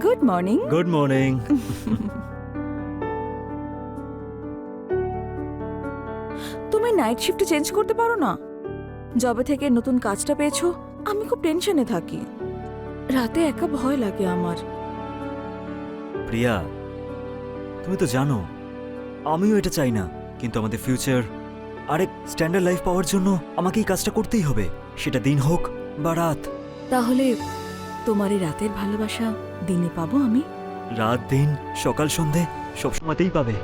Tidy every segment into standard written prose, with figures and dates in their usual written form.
Good morning. Good morning. তুমি night শিফটে change করতে পারো না? জবে থেকে নতুন কাজটা পেয়েছো, আমি খুব টেনশনে থাকি। রাতে একা ভয় লাগে আমার। প্রিয়া, তুমি তো জানো আমিও এটা চাই না, কিন্তু আমাদের ফিউচার আরেক স্ট্যান্ডার্ড লাইফ পাওয়ার জন্য আমাকে এই কাজটা করতেই হবে, সেটা দিন হোক বা রাত। তাহলে তোমার এই রাতের ভালোবাসা দিনে পাবো আমি? রাত দিন সকাল সন্ধে সবসময়তেই পাবে।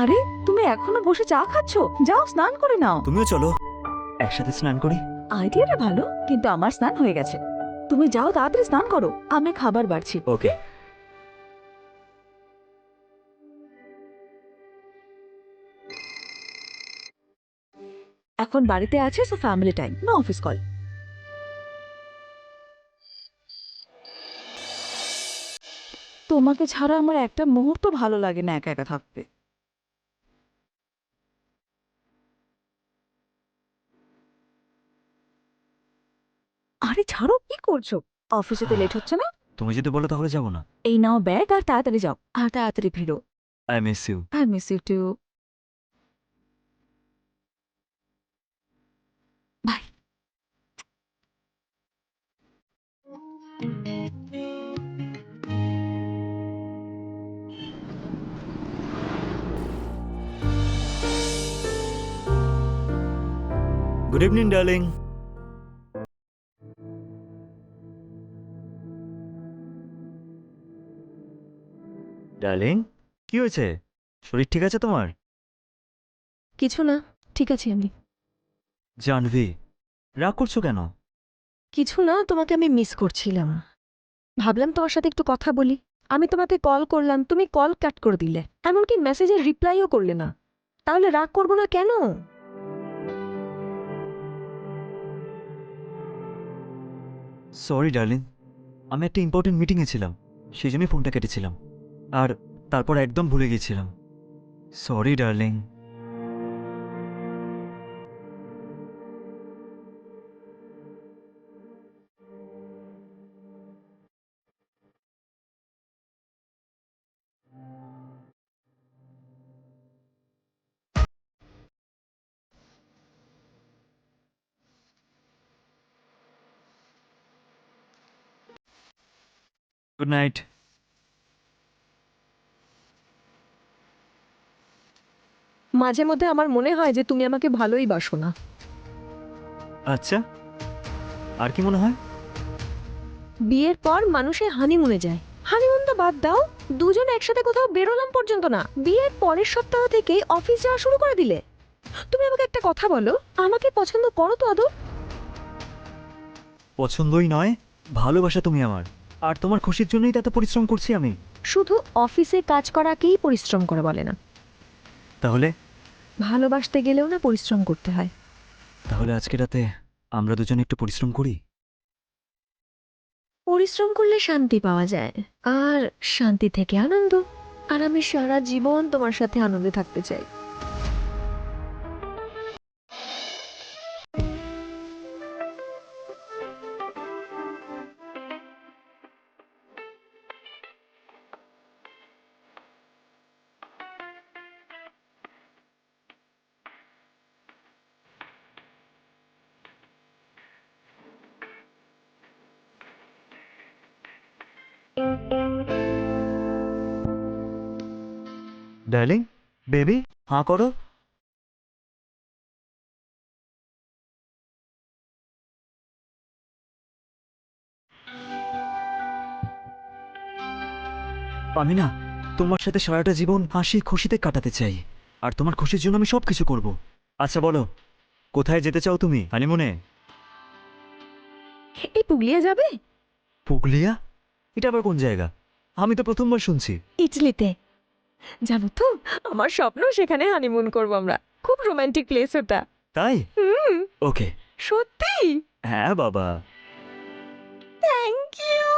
আরে তুমি এখনো বসে চা খাচ্ছো? যাও স্নান করে নাও। তুমিও চলো একসাথে স্নান করি। আইডিয়াটা ভালো, কিন্তু আমার স্নান হয়ে গেছে। তুমি যাও তাড়াতাড়ি স্নান করো, আমি খাবার বাড়ছি। ওকে। এখন বাড়িতে আছে, সো ফ্যামিলি টাইম, না অফিস কল। তোমাকে ছাড়া আমার একটা মুহূর্ত ভালো লাগে না একা একা থাকতে। আরে ছাড়ো, কি করছো? অফিসে তো লেট হচ্ছে না? তুমি যদি বলো তাহলে যাবো না। এই নাও ব্যাগ আর তাড়াতাড়ি যাও, আর তাড়াতাড়ি ফিরো। I miss you. I miss you too. Bye. Good evening darling. Darling, কি হয়েছে? শরীর ঠিক আছে তোমার? কিছু না, ঠিক আছে আমি। জাহ্নবী, রাগ করছো কেন? কিছু না, তোমাকে আমি মিস করছিলাম। ভাবলাম তোমার সাথে একটু কথা বলি। আমি তোমাকে কল করলাম, তুমি কল কাট করে দিলে, এমনকি মেসেজের রিপ্লাইও করলে না। তাহলে রাগ করবো না কেন? সরি ডার্লিং, আমি একটা ইম্পর্টেন্ট মিটিংয়ে ছিলাম, সেই জন্যই ফোনটা কেটেছিলাম, আর তারপর একদম ভুলে গিয়েছিলাম। Sorry darling. Good night. মাঝে মধ্যে আমার মনে হয় যে তুমি আমাকে ভালোই বাসো না। আচ্ছা, আর কি মনে হয়? বিয়ের পর মানুষে হানিমুনে যায়। হানিমুন তো বাদ দাও, দুজন একসাথে কোথাও বেরোলাম পর্যন্ত না। বিয়ের পরের সপ্তাহ থেকেই অফিস যাওয়া শুরু করে দিলে। তুমি আমাকে একটা কথা বলো, আমাকে পছন্দ করো তো আদৌ? পছন্দই নয়, ভালোবাসা তুমি আমার, আর তোমার খুশির জন্যই তো এত পরিশ্রম করছি আমি। শুধু অফিসে কাজ করাকেই পরিশ্রম করে বলে না, তাহলে? ভালোবাসতে গেলেও না পরিশ্রম করতে হয়। তাহলে আজকে রাতে আমরা দুজন একটু পরিশ্রম করি। পরিশ্রম করলে শান্তি পাওয়া যায়, আর শান্তি থেকে আনন্দ। আর আমি সারা জীবন তোমার সাথে আনন্দে থাকতে চাই। ডার্লিং, বেবি, হাঁ করো। আমি না তোমার সাথে সারাটা জীবন হাসি খুশিতে কাটাতে চাই, আর তোমার খুশির জন্য আমি সব কিছু করব। আচ্ছা বলো, কোথায় যেতে চাও তুমি হানিমুনে? এই পুগলিয়া যাবে? পুগলিয়া? এটা আবার কোন জায়গা? আমি তো প্রথমবার শুনছি। ইটালিতে। জানো তো, আমার স্বপ্ন সেখানে হানিমুন করবো আমরা। খুব রোমান্টিক প্লেস ওটা। তাই? হুম। ওকে। সত্যি? হ্যাঁ বাবা। Thank you.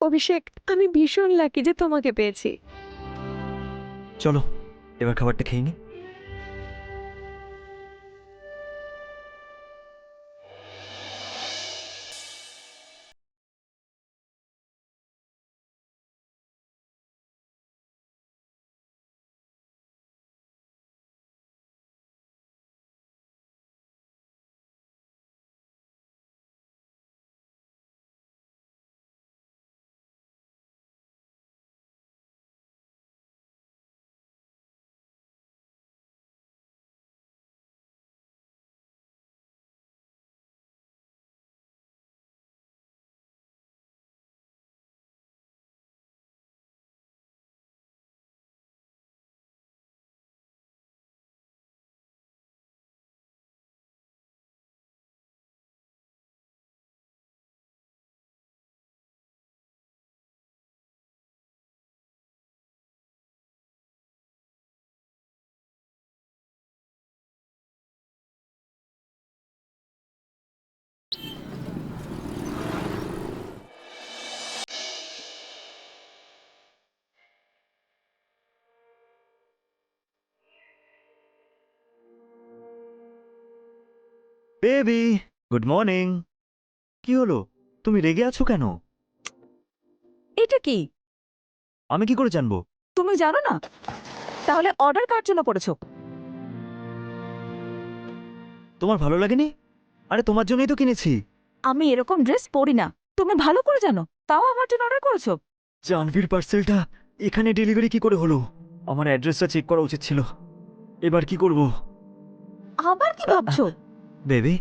অভিষেক, আমি ভীষণ লাকি যে তোমাকে পেয়েছি। চলো এবার খাবারটা খেয়ে নি। Baby, good morning. কি হলো, তুমি রেগে আছো কেন? এটা কি? আমি কি করে জানবো? তুমি জানো না? তাহলে অর্ডার কার জন্য করেছো? তোমার ভালো লাগেনি? আরে তোমার জন্যই তো কিনেছি। আমি এরকম ড্রেস পরি না, তুমি ভালো করে জানো। তাও আমার জন্য অর্ডার করেছো? জানভির পার্সেলটা এখানে ডেলিভারি কি করে হলো? আমার অ্যাড্রেসটা চেক করা উচিত ছিল। এবার কি করব? আবার কি ভাবছো? বেবি,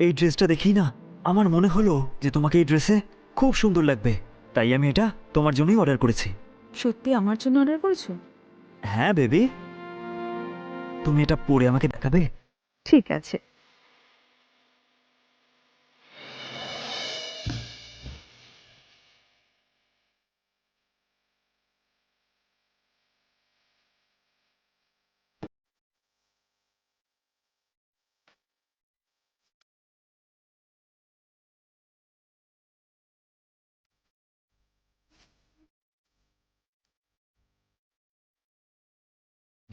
এই ড্রেসটা দেখি না, আমার মনে হলো যে তোমাকে এই ড্রেসে খুব সুন্দর লাগবে, তাই আমি এটা তোমার জন্যই অর্ডার করেছি। সত্যি আমার জন্য অর্ডার করেছো? হ্যাঁ বেবি, তুমি এটা পরে আমাকে দেখাবে? ঠিক আছে।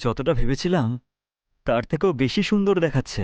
যতটা ভেবেছিলাম তার থেকেও বেশি সুন্দর দেখাচ্ছে।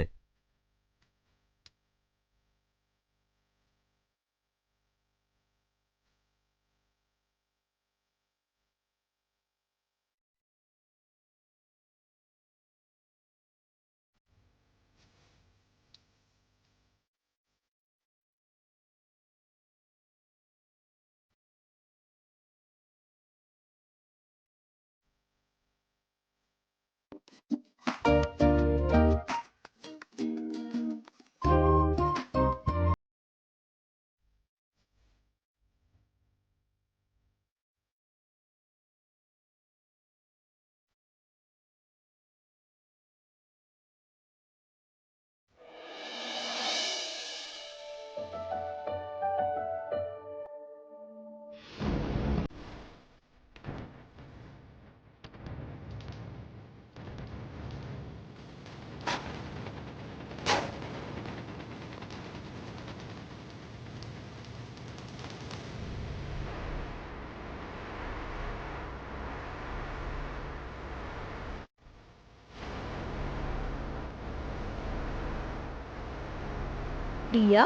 প্রিয়া,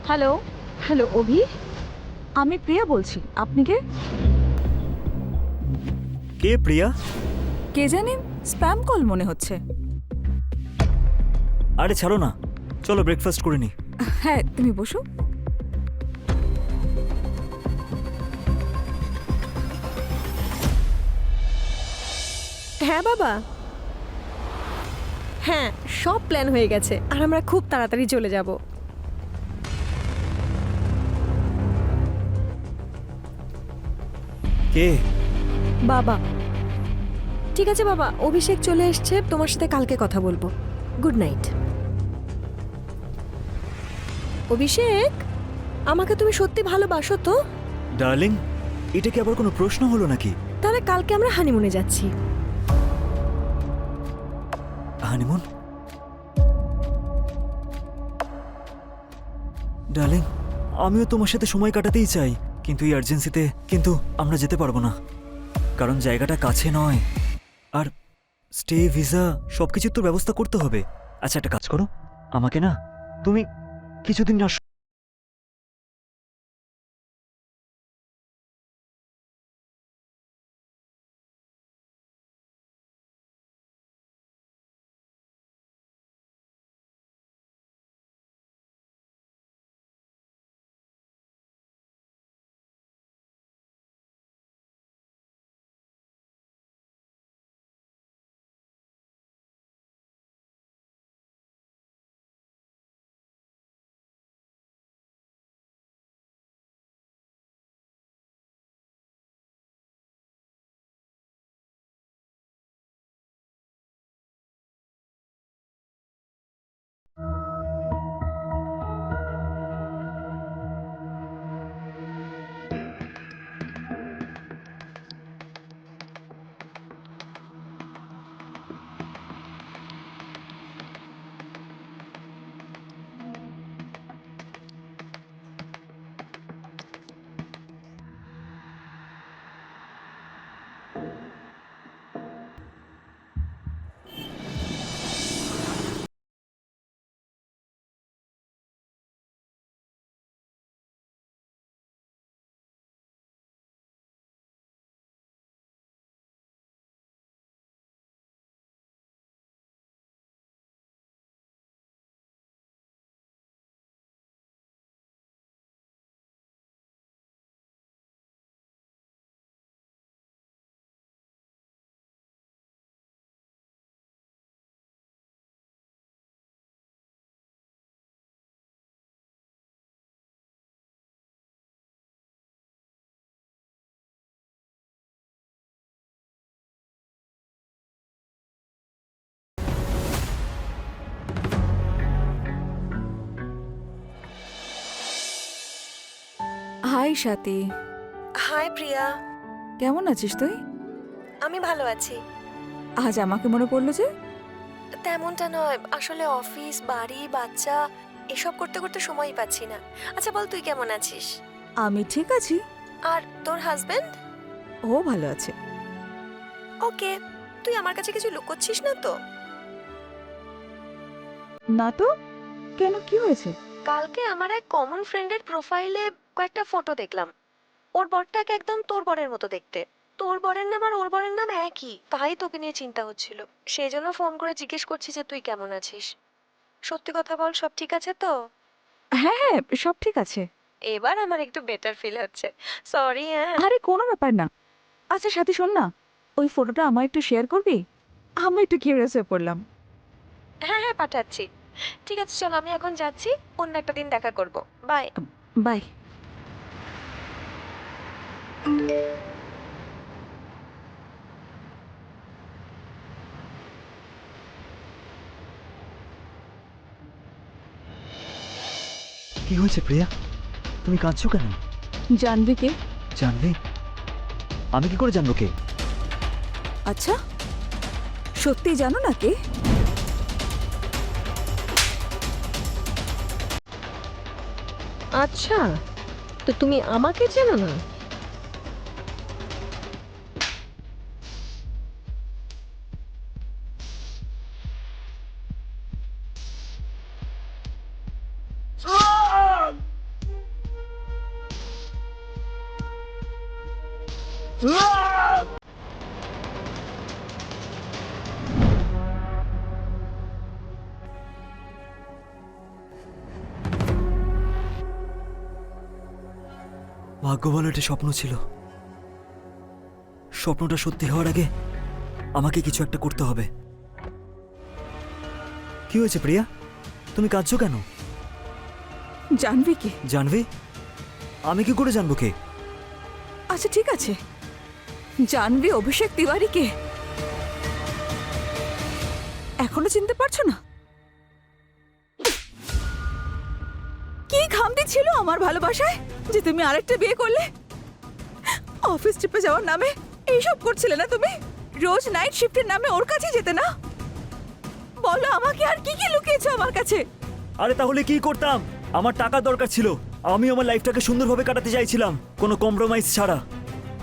হ্যালো, হ্যালো অভি। আমি প্রিয়া বলছি। আপনি কে? কে প্রিয়া? কে জানি, স্প্যাম কল মনে হচ্ছে। আরে ছাড়ো না, চলো ব্রেকফাস্ট করে নি। হ্যাঁ, তুমি বসো। হ্যাঁ বাবা, হ্যাঁ সব প্ল্যান হয়ে গেছে আর আমরা খুব তাড়াতাড়ি চলে যাব। কে? বাবা। ঠিক আছে বাবা, অভিষেক চলে এসছে, তোমার সাথে কালকে কথা বলবো। Good night. অভিষেক, আমাকে তুমি সত্যি ভালোবাসো তো? ডার্লিং, এটা কি আবার কোনো প্রশ্ন হলো নাকি? তাহলে কালকে আমরা হানিমুনে যাচ্ছি। হানিমুন? ডার্লিং, আমিও তোমার সাথে সময় কাটাতেই চাই, কিন্তু এই আর্জেন্সিতে কিন্তু আমরা যেতে পারবো না, কারণ জায়গাটা কাছে নয়, আর স্টে, ভিসা সবকিছুর তো ব্যবস্থা করতে হবে। আচ্ছা, একটা কাজ করো, আমাকে না তুমি কিছুদিন না। হাই স্বাতী, হাই প্রিয়া। কেমন আছিস তুই? আমি ভালো আছি। আজ আমাকে মনে পড়লো যে? তেমনটা নয়, আসলে অফিস, বাড়ি, বাচ্চা এসব করতে করতে সময়ই পাচ্ছি না। আচ্ছা বল, তুই কেমন আছিস? আমি ঠিক আছি। আর তোর হাজবেন্ড? ও ভালো আছে। ওকে, তুই আমার কাছে কিছু লুকোচ্ছিস না তো? না তো, কেন, কি হয়েছে? কালকে আমার এক কমন ফ্রেন্ডের প্রোফাইলে কয়েকটা ফটো দেখলাম। ওর বরটাকে একদম তোর বরের মতো দেখতে। তোর বরের নাম আর ওর বরের নাম একই, তাই তোকে নিয়ে চিন্তা হচ্ছিল। সেই জন্য ফোন করে জিজ্ঞেস করছি যে তুই কেমন আছিস। সত্যি কথা বল, সব ঠিক আছে তো? হ্যাঁ হ্যাঁ, সব ঠিক আছে। এবার আমার একটু বেটার ফিল হচ্ছে। সরি। হ্যাঁ আরে কোনো ব্যাপার না। আচ্ছা সাথী, শোন না, ওই ফটোটা আমার একটু শেয়ার করবি? আমি একটু কিউরিয়াস হয়ে পড়লাম। হ্যাঁ হ্যাঁ, পাঠাচ্ছি। ঠিক আছে, চল আমি এখন যাচ্ছি, অন্য একটা দিন দেখা করব। বাই। বাই। কি হয়েছে প্রিয়া, তুমি কাঁদছো কেন? জানবি কে? জানবি? আমি কি করে জানবো কে? আচ্ছা, সত্যি জানো না কে? আচ্ছা, তো তুমি আমাকে চেনো না? ভাগ্য ভালো এটা স্বপ্ন ছিল। স্বপ্নটা সত্যি হওয়ার আগে আমাকে কিছু একটা করতে হবে। কি হয়েছে প্রিয়া, তুমি কাঁদছো কেন? জানবি কি? জানবি? আমি কি করে জানবো কে? আচ্ছা ঠিক আছে, জানবি অভিষেক তিওয়ারিকে এখনো চিনতে পারছো না? কি খামতি ছিল আমার ভালোবাসায় যে তুমি আরেকটা বিয়ে করলে? অফিস ট্রিপে যাওয়ার নামে এইসব করছিলে না তুমি? রোজ নাইট শিফটের নামে ওর কাছে যেতে না? বলো আমাকে, আর কি কি লুকিয়েছো আমার কাছে? আরে তাহলে কি করতাম? আমার টাকা দরকার ছিল, আমি আমার লাইফটাকে সুন্দরভাবে কাটাতে চাইছিলাম, কোনো কম্প্রোমাইজ ছাড়া।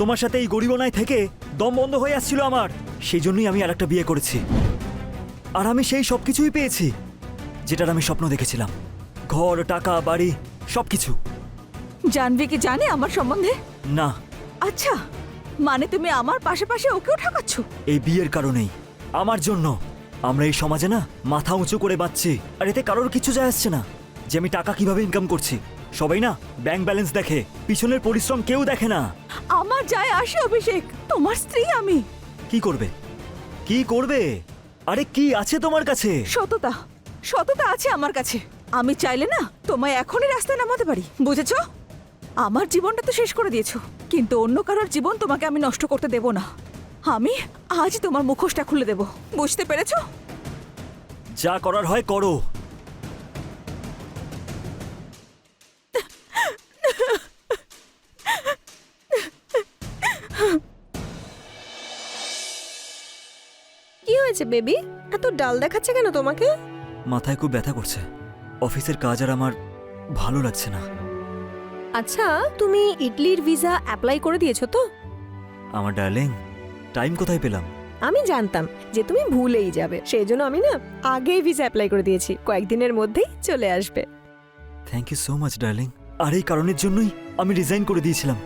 তোমার সাথে এই গরিবনায় থেকে দম বন্ধ হয়ে আসছিল আমার, সেই জন্যই আমি আরেকটা বিয়ে করেছি। আর আমি সেই সব কিছুই পেয়েছি যেটার আমি স্বপ্ন দেখেছিলাম, ঘর, টাকা, বাড়ি, সবকিছু। জানবি কি জানে আমার সম্বন্ধে? না। আচ্ছা, মানে তুমি আমার পাশে পাশে ওকেও ঠকাচ্ছ? এই বিয়ের কারণেই, আমার জন্য আমরা এই সমাজে না মাথা উঁচু করে বাঁচছি, আর এতে কারোর কিছু যায় আসছে না যে আমি টাকা কিভাবে ইনকাম করছি। সবাই না ব্যাংক ব্যালেন্স দেখে, পিছনের পরিশ্রম কেউ দেখে না। আমার যায় আসে অভিষেক, তোমার স্ত্রী আমি। কি করবে? কি করবে? আরে কি আছে তোমার কাছে? সততা, সততা আছে আমার কাছে। আমি চাইলে না তোমায় এখনই রাস্তায় নামাতে পারি, বুঝেছো? আমার জীবনটা তো শেষ করে দিয়েছো, কিন্তু অন্য কারোর জীবন তোমাকে আমি নষ্ট করতে দেব না। আমি আজ তোমার মুখোশটা খুলে দেব, বুঝতে পেরেছো? যা করার হয় করো। কি হয়েছে বেবি? এত ডাল দেখাচ্ছে কেন তোমাকে? মাথায় খুব ব্যথা করছে, অফিসের কাজ আর আমার ভালো লাগছে না। আচ্ছা, তুমি ইটলির ভিসা অ্যাপ্লাই করে দিয়েছো তো? আমার ডার্লিং, টাইম কোথায় পেলাম? আমি জানতাম যে তুমি ভুলেই যাবে, সেই জন্য আমি না আগেই ভিসা অ্যাপ্লাই করে দিয়েছি, কয়েকদিনের মধ্যেই চলে আসবে। Thank you so much darling. আর এই কারণের জন্যই আমি রিজাইন করে দিয়েছিলাম।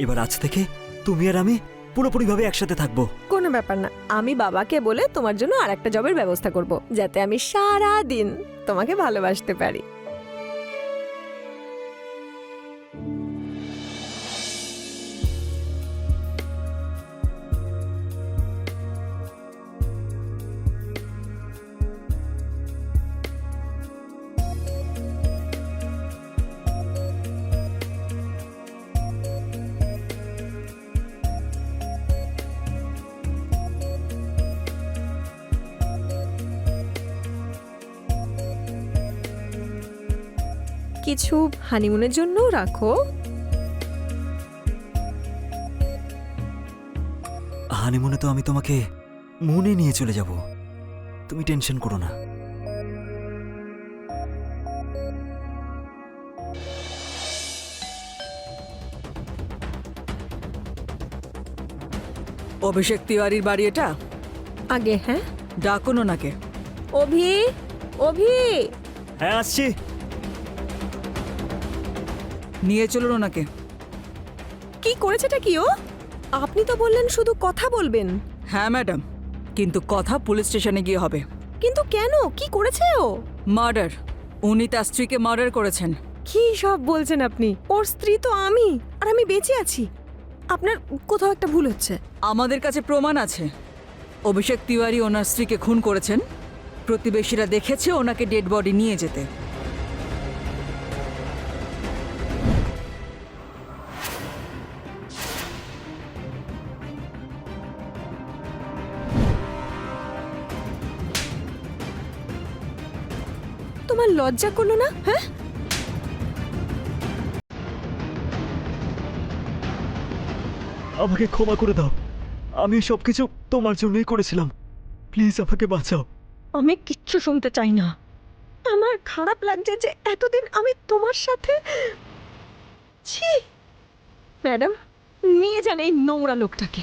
এবার আজ থেকে তুমি আর আমি পুরোপুরিভাবে একসাথে থাকবো। কোনো ব্যাপার না, আমি বাবাকে বলে তোমার জন্য আর একটা জবের ব্যবস্থা করব, যাতে আমি সারা দিন তোমাকে ভালোবাসতে পারি। কিছু হানিমুনের জন্য রাখো। হানিমুনে তো আমি তোমাকে মনে নিয়ে চলে যাব, তুমি টেনশন করো না। অভিষেক তিওয়ারির বাড়ি এটা? আগে হ্যাঁ, ডাকুন ওনাকে। অভি, অভি। হ্যাঁ আসছি। নিয়ে চলুন ওনাকে। কি করেছেটা কি ও? আপনি তো বললেন শুধু কথা বলবেন। হ্যাঁ ম্যাডাম, কিন্তু কথা পুলিশ স্টেশনে গিয়ে হবে। কিন্তু কেন? কি করেছে ও? মার্ডার। উনি তার স্ত্রীকে মার্ডার করেছেন। কি সব বলছেন আপনি? ওর স্ত্রী তো আমি, আর আমি বেঁচে আছি। আপনার কোথাও একটা ভুল হচ্ছে। আমাদের কাছে প্রমাণ আছে অভিষেক তিওয়ারি ওনার স্ত্রীকে খুন করেছেন। প্রতিবেশীরা দেখেছে ওনাকে ডেড বডি নিয়ে যেতে। তোমার লজ্জা করলো না? হ্যাঁ, আমাকে ক্ষমা করে দাও, আমি সবকিছু তোমার জন্যই করেছিলাম, প্লিজ আমাকে বাঁচাও। আমি কিচ্ছু শুনতে চাই না। আমার খারাপ লাগছে যে এতদিন আমি তোমার সাথে। ছি ম্যাডাম, নিয়ে যান এই নোংরা লোকটাকে।